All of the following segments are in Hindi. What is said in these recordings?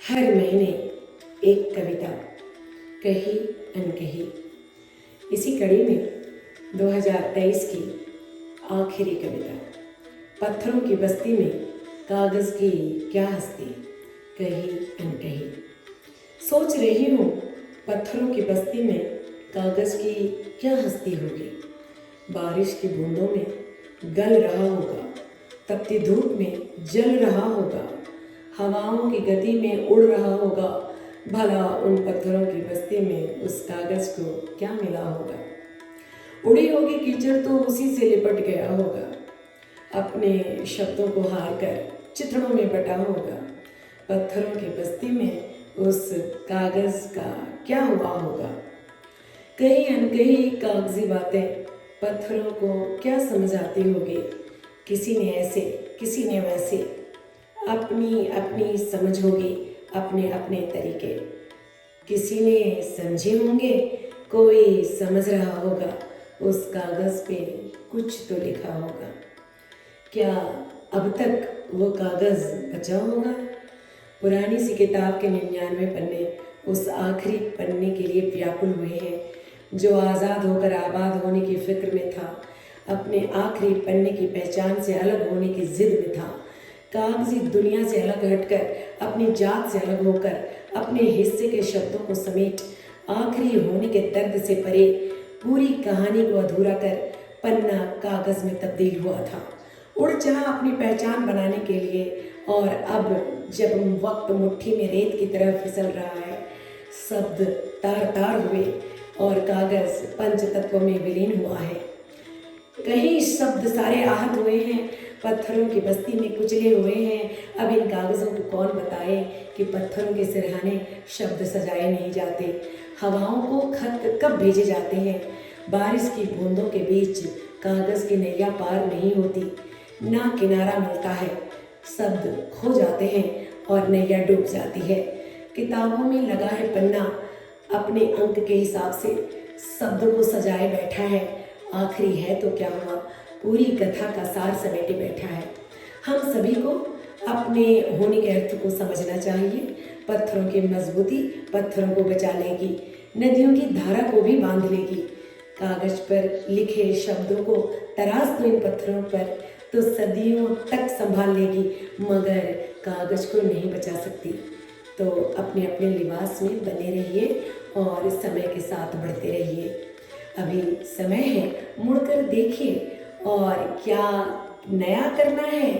हर महीने एक कविता कही अनकही। इसी कड़ी में 2023 की आखिरी कविता पत्थरों की बस्ती में कागज़ की क्या हस्ती कही अनकही। सोच रही हूँ पत्थरों की बस्ती में कागज़ की क्या हस्ती होगी। बारिश की बूंदों में गल रहा होगा, तपती धूप में जल रहा होगा, हवाओं की गति में उड़ रहा होगा। भला उन पत्थरों की बस्ती में उस कागज़ को क्या मिला होगा। उड़ी होगी कीचड़ तो उसी से लिपट गया होगा, अपने शब्दों को हार कर चित्रों में बटा होगा। पत्थरों की बस्ती में उस कागज़ का क्या हुआ होगा। कहीं अनकही कागजी बातें पत्थरों को क्या समझाती होगी। किसी ने ऐसे किसी ने वैसे, अपनी अपनी समझ होगी, अपने अपने तरीके। किसी ने समझे होंगे, कोई समझ रहा होगा, उस कागज़ पे कुछ तो लिखा होगा। क्या अब तक वो कागज़ बचा होगा। पुरानी सी किताब के 99 पन्ने उस आखिरी पन्ने के लिए व्याकुल हुए हैं, जो आज़ाद होकर आबाद होने की फिक्र में था, अपने आखिरी पन्ने की पहचान से अलग होने की जिद में था। कागजी दुनिया से अलग हटकर, अपनी जात से अलग होकर, अपने हिस्से के शब्दों को समेट आखिरी होने के दर्द से परे पूरी कहानी को अधूरा कर पन्ना कागज़ में तब्दील हुआ था। उड़ चला अपनी पहचान बनाने के लिए, और अब जब वक्त मुट्ठी में रेत की तरह फिसल रहा है, शब्द तार तार हुए और कागज़ पंच तत्वों में विलीन हुआ है। कहीं शब्द सारे आहत हुए हैं, पत्थरों की बस्ती में कुचले हुए हैं। अब इन कागज़ों को कौन बताए कि पत्थरों के सिरहाने शब्द सजाए नहीं जाते। हवाओं को खत कब भेजे जाते हैं। बारिश की बूंदों के बीच कागज़ की नैया पार नहीं होती, ना किनारा मिलता है। शब्द खो जाते हैं और नैया डूब जाती है। किताबों में लगा है पन्ना, अपने अंक के हिसाब से शब्दों को सजाए बैठा है। आखिरी है तो क्या हुआ, पूरी कथा का सार समेटे बैठा है। हम सभी को अपने होने के अर्थ को समझना चाहिए। पत्थरों की मजबूती पत्थरों को बचा लेगी, नदियों की धारा को भी बांध लेगी। कागज पर लिखे शब्दों को तराश दो इन पत्थरों पर, तो सदियों तक संभाल लेगी, मगर कागज को नहीं बचा सकती। तो अपने अपने लिबास में बने रहिए और समय के साथ बढ़ते रहिए। अभी समय है, मुड़कर देखिए और क्या नया करना है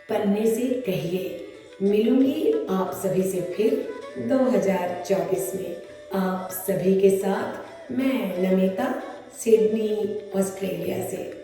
पन्ने से कहिए। मिलूंगी आप सभी से फिर 2024 में। आप सभी के साथ मैं नमिता, सिडनी, ऑस्ट्रेलिया से।